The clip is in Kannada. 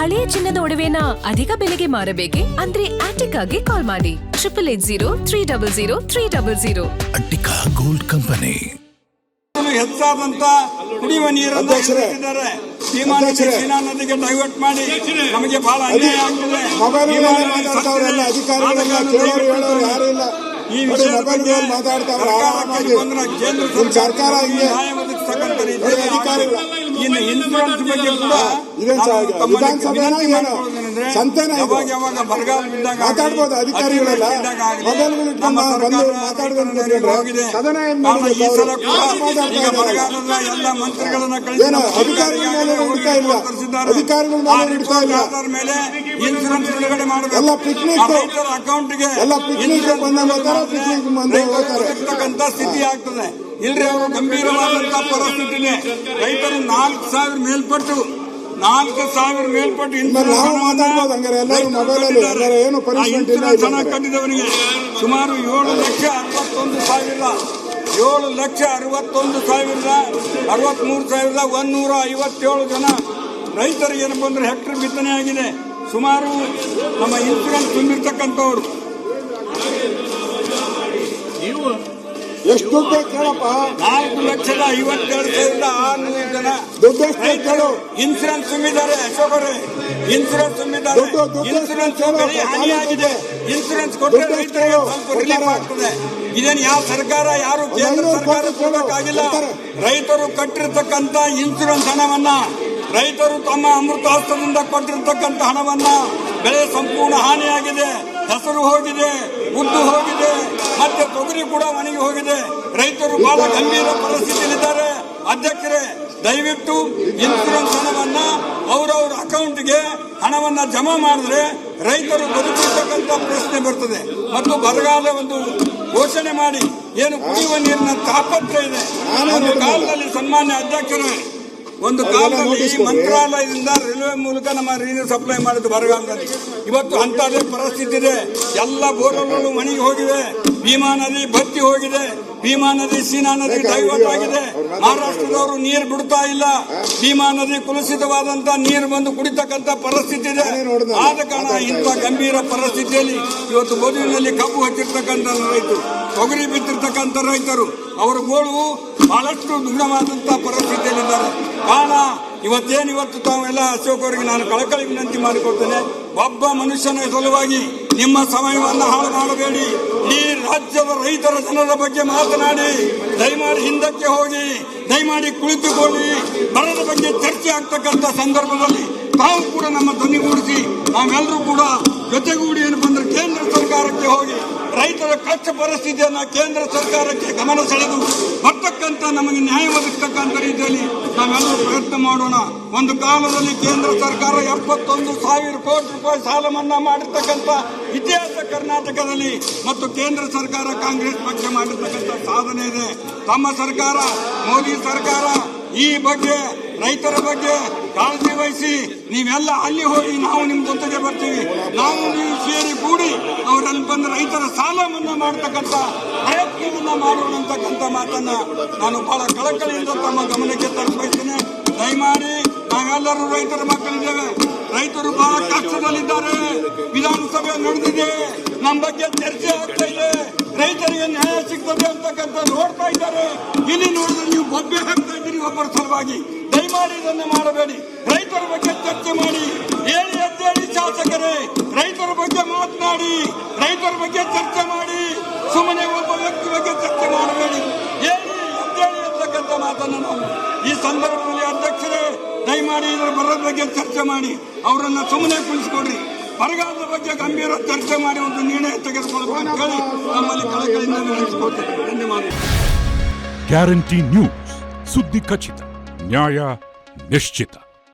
ಹಳೆಯ ಚಿನ್ನದ ಒಡವೆನ ಅಧಿಕ ಬೆಲೆಗೆ ಮಾರಬೇಕೆ? ಅಂದ್ರೆ ಆಟಿಕಾಗೆ ಕಾಲ್ ಮಾಡಿ 8880300300. Attica gold company. ಹೆಚ್ಚಾದಂತ ಕುಡಿಯುವ ನೀರನ್ನು ಭೀಮಾ ನದಿಗೆ ಡೈವರ್ಟ್ ಮಾಡಿ ನಮಗೆ ಬಹಳ ಅನ್ಯಾಯ ಆಗ್ತದೆ. ಈ ವಿಷಯದ ಬಗ್ಗೆ ಕೇಂದ್ರ ಸರ್ಕಾರ ನ್ಯಾಯ ಒದಗಿಸತಕ್ಕಂಥ ರೀತಿಯಲ್ಲಿ ಇನ್ನು ಇನ್ಶೂರೆನ್ಸ್ ಬಗ್ಗೆ ಕೂಡ ಯಾವಾಗ ಯಾವಾಗ ಬರಗಾಲ ಬಿದ್ದಾಗ ಹೋಗಿದೆ. ಈ ಸಲ ಕೂಡ ಈಗ ಬರಗಾಲದ ಎಲ್ಲ ಮಂತ್ರಿಗಳನ್ನ ಕಳಿಸಿದ್ದಾರೆ. ಮೇಲೆ ಇನ್ಶೂರೆನ್ಸ್ ಬಿಡುಗಡೆ ಮಾಡಬೇಕು. ರೈತರ ಅಕೌಂಟ್ಗೆ ಇರ್ತಕ್ಕಂಥ ಸ್ಥಿತಿ ಆಗ್ತದೆ. ಇಲ್ರಿ ಅವರು ಗಂಭೀರವಾದಂತಹ ಪರಿಸ್ಥಿತಿನೇ. ರೈತರು 4,000 ಮೇಲ್ಪಟ್ಟು ಇನ್ಶೂರೆನ್ಸ್ ಕಟ್ಟಿದವರಿಗೆ ಸುಮಾರು 7,61,157 ಜನ ರೈತರಿಗೆ ಏನಪ್ಪ ಅಂದ್ರೆ ಹೆಕ್ಟರ್ ಬಿತ್ತನೆ ಆಗಿದೆ. ಸುಮಾರು ನಮ್ಮ ಇನ್ಶೂರೆನ್ಸ್ ತುಂಬಿರ್ತಕ್ಕಂಥವ್ರು ಎಷ್ಟು ಕೇಳಪ್ಪ 4,57,600 ಜನ ಇನ್ಶೂರೆನ್ಸ್ ತುಂಬಿದ್ದಾರೆ. ಅಶೋಕ್ ಅವರೇ, ಇನ್ಶೂರೆನ್ಸ್ ತುಂಬಿದ್ದಾರೆ. ಇನ್ಶೂರೆನ್ಸ್ ಹಾನಿಯಾಗಿದೆ. ಇನ್ಶೂರೆನ್ಸ್ ಕೊಟ್ಟರೆ ರೈತರಿಗೆ ಸ್ವಲ್ಪ ರಿಲೀಫ್ ಆಗ್ತದೆ. ಇದೇನು ಯಾವ ಸರ್ಕಾರ, ಯಾರು ಕೇಂದ್ರ ಸರ್ಕಾರ ಕೊಡಬೇಕಾಗಿಲ್ಲ. ರೈತರು ಕಟ್ಟಿರ್ತಕ್ಕಂಥ ಇನ್ಶೂರೆನ್ಸ್ ಹಣವನ್ನ, ರೈತರು ತಮ್ಮ ಅಮೃತಾಸ್ತ್ರದಿಂದ ಕೊಟ್ಟಿರ್ತಕ್ಕಂಥ ಹಣವನ್ನ, ಬೆಳೆ ಸಂಪೂರ್ಣ ಹಾನಿಯಾಗಿದೆ. ಹೆಸರು ಹೋಗಿದೆ, ಉದ್ದು ಹೋಗಿದೆ, ಮತ್ತೆ ತೊಗರಿ ಕೂಡ ಒಣಗಿ ಹೋಗಿದೆ. ರೈತರು ಬಹಳ ಗಂಭೀರ ಪರಿಸ್ಥಿತಿಯಲ್ಲಿದ್ದಾರೆ. ಅಧ್ಯಕ್ಷರೇ, ದಯವಿಟ್ಟು ಇನ್ಶೂರೆನ್ಸ್ ಹಣವನ್ನ ಅವರವರ ಅಕೌಂಟ್ಗೆ ಹಣವನ್ನ ಜಮಾ ಮಾಡಿದ್ರೆ ರೈತರು ಬದುಕಿರ್ತಕ್ಕಂಥ ಪ್ರಶ್ನೆ ಬರ್ತದೆ. ಮತ್ತು ಬರಗಾಲ ಒಂದು ಘೋಷಣೆ ಮಾಡಿ ಏನು ಕುಡಿಯುವ ನೀರಿನ ತಾಪತ್ರ ಇದೆ. ಒಂದು ಕಾಲದಲ್ಲಿ ಸನ್ಮಾನ್ಯ ಅಧ್ಯಕ್ಷರೇ, ಒಂದು ಕಾಲದಲ್ಲಿ ಮಂತ್ರಾಲಯದಿಂದ ರೈಲ್ವೆ ಮೂಲಕ ನಮ್ಮ ನೀರು ಸಪ್ಲೈ ಮಾಡಿದ್ದು ಬರಗಾಲದಲ್ಲಿ. ಇವತ್ತು ಅಂತದೇ ಪರಿಸ್ಥಿತಿ ಇದೆ. ಎಲ್ಲ ಬೋರ್ವೆಲ್ಗಳು ಮಣಿಗೆ ಹೋಗಿವೆ. ಭೀಮಾ ನದಿ ಬತ್ತಿ ಹೋಗಿದೆ. ಭೀಮಾ ನದಿ ಸೀನಾ ನದಿ ಡೈವರ್ಟ್ ಆಗಿದೆ. ಮಹಾರಾಷ್ಟ್ರದವರು ನೀರು ಬಿಡ್ತಾ ಇಲ್ಲ. ಭೀಮಾ ನದಿ ಕುಲುಷಿತವಾದಂತ ನೀರು ಬಂದು ಕುಡಿತಕ್ಕಂತ ಪರಿಸ್ಥಿತಿ ಇದೆ. ಆದ ಕಾರಣ ಇಂಥ ಗಂಭೀರ ಪರಿಸ್ಥಿತಿಯಲ್ಲಿ ಇವತ್ತು ಗೋಧುವಿನಲ್ಲಿ ಕಬ್ಬು ಹಚ್ಚಿರ್ತಕ್ಕಂಥ ರೈತರು, ತೊಗರಿ ಬಿತ್ತಿರ್ತಕ್ಕಂಥ ರೈತರು, ಅವರ ಗೋಳು ಬಹಳಷ್ಟು ದುರ್ಗವಾದಂತಹ ಪರಿಸ್ಥಿತಿಯಲ್ಲಿದ್ದಾರೆ. ಕಾರಣ ಇವತ್ತು ತಾವೆಲ್ಲ ಅಶೋಕ್ ಅವರಿಗೆ ನಾನು ಕಳಕಳಿ ವಿನಂತಿ ಮಾಡಿಕೊಡ್ತೇನೆ. ಒಬ್ಬ ಮನುಷ್ಯನ ಸಲುವಾಗಿ ನಿಮ್ಮ ಸಮಯವನ್ನು ಹಾಳು ಮಾಡಬೇಡಿ. ಈ ರಾಜ್ಯದ ರೈತರ ಜನರ ಬಗ್ಗೆ ಮಾತನಾಡಿ. ದಯಮಾಡಿ ಹಿಂದಕ್ಕೆ ಹೋಗಿ, ದಯಮಾಡಿ ಕುಳಿತುಕೊಳ್ಳಿ. ಬರದ ಬಗ್ಗೆ ಚರ್ಚೆ ಆಗ್ತಕ್ಕಂಥ ಸಂದರ್ಭದಲ್ಲಿ ತಾವು ಕೂಡ ನಮ್ಮ ಧ್ವನಿಗೂಡಿಸಿ ನಾವೆಲ್ಲರೂ ಕೂಡ ಜೊತೆಗೂಡಿ ಏನಪ್ಪ ಅಂದ್ರೆ ಕೇಂದ್ರ ಸರ್ಕಾರಕ್ಕೆ ಹೋಗಿ ರೈತರ ಕಷ್ಟ ಪರಿಸ್ಥಿತಿಯನ್ನ ಕೇಂದ್ರ ಸರ್ಕಾರಕ್ಕೆ ಗಮನ ಸೆಳೆದು ಬರ್ತಕ್ಕಂಥ ನಮಗೆ ನ್ಯಾಯ ಒದಗಿಸ್ತಕ್ಕಂಥ ರೀತಿಯಲ್ಲಿ ನಾವೆಲ್ಲರೂ ಪ್ರಯತ್ನ ಮಾಡೋಣ. ಒಂದು ಕಾಲದಲ್ಲಿ ಕೇಂದ್ರ ಸರ್ಕಾರ 71,000 ಕೋಟಿ ರೂಪಾಯಿ ಸಾಲ ಮನ್ನಾ ಮಾಡಿರ್ತಕ್ಕಂಥ ಇತಿಹಾಸ ಕರ್ನಾಟಕದಲ್ಲಿ, ಮತ್ತು ಕೇಂದ್ರ ಸರ್ಕಾರ ಕಾಂಗ್ರೆಸ್ ಪಕ್ಷ ಮಾಡಿರ್ತಕ್ಕಂಥ ಸಾಧನೆ ಇದೆ. ತಮ್ಮ ಸರ್ಕಾರ, ಮೋದಿ ಸರ್ಕಾರ ಈ ಬಗ್ಗೆ ರೈತರ ಬಗ್ಗೆ ಕಾಳಜಿ ವಹಿಸಿ ನೀವೆಲ್ಲ ಅಲ್ಲಿ ಹೋಗಿ ನಾವು ನಿಮ್ ಜೊತೆಗೆ ಬರ್ತೀವಿ, ನಾವು ನೀವು ಸೇರಿ ಕೂಡಿ ಅವರಲ್ಲಿ ಬಂದು ರೈತರ ಸಾಲ ಮನ್ನಾ ಮಾಡತಕ್ಕಂಥ ಪ್ರಯತ್ನವನ್ನ ಮಾಡೋಣ ಅಂತಕ್ಕಂಥ ಮಾತನ್ನ ನಾನು ಬಹಳ ಕಳಕಳಿಯಿಂದ ತಮ್ಮ ಗಮನಕ್ಕೆ ತರಬಯಸ್ತೇನೆ. ದಯಮಾಡಿ ನಾವೆಲ್ಲರೂ ರೈತರ ಮಕ್ಕಳಿದ್ದೇವೆ. ರೈತರು ಬಹಳ ಕಷ್ಟದಲ್ಲಿದ್ದಾರೆ. ವಿಧಾನಸಭೆ ನಡೆದಿದೆ, ನಮ್ಮ ಬಗ್ಗೆ ಚರ್ಚೆ ಆಗ್ತಾ ಇದೆ. ರೈತರಿಗೆ ನ್ಯಾಯ ಸಿಗ್ತದೆ ಅಂತಕ್ಕಂಥ ನೋಡ್ತಾ ಇದ್ದಾರೆ. ಇಲ್ಲಿ ನೋಡಿದ್ರೆ ನೀವು ಬೊಬ್ಬೆ ಹಾಕ್ತಾ ಇದ್ದೀರಿ ಒಬ್ಬರ ಸಲುವಾಗಿ. ದಯಮಾಡಿ ಇದನ್ನು ಮಾಡಬೇಡಿ. ರೈತರ ಬಗ್ಗೆ ಚರ್ಚೆ ಮಾಡಿ. ಹೇಳಿ ಎದ್ದೇಳಿ ಶಾಸಕರೇ, ರೈತರ ಬಗ್ಗೆ ಮಾತನಾಡಿ, ರೈತರ ಬಗ್ಗೆ ಚರ್ಚೆ ಮಾಡಿ. ಸುಮ್ಮನೆ ಒಬ್ಬ ವ್ಯಕ್ತಿ ಬಗ್ಗೆ ಚರ್ಚೆ ಮಾಡಬೇಡಿ. ಹೇಳಿ ಎದ್ದೇಳಿ ಅಂತಕ್ಕಂಥ ಮಾತನ್ನು ನಾವು ಈ ಸಂದರ್ಭದಲ್ಲಿ ಅಧ್ಯಕ್ಷರೇ ದಯಮಾಡಿ ಇದರ ಬರದ ಬಗ್ಗೆ ಚರ್ಚೆ ಮಾಡಿ ಅವರನ್ನ ಸುಮ್ಮನೆ ಕುಳಿಸಿಕೊಡ್ರಿ. ಬರಗಾಲದ ಬಗ್ಗೆ ಗಂಭೀರ ಚರ್ಚೆ ಮಾಡಿ ಒಂದು ನಿರ್ಣಯ ತೆಗೆದುಕೊಳ್ಳಬೇಕು ಅಂತ ಹೇಳಿ ನಮ್ಮಲ್ಲಿ ಕಳಕಳಿಯಿಂದ ವಿನಂತಿಸಿಕೊಳ್ತೇನೆ. ಧನ್ಯವಾದ. ಗ್ಯಾರಂಟಿ ನ್ಯೂಸ್, ಸುದ್ದಿ ಖಚಿತ, ನ್ಯಾಯ ನಿಶ್ಚಿತ.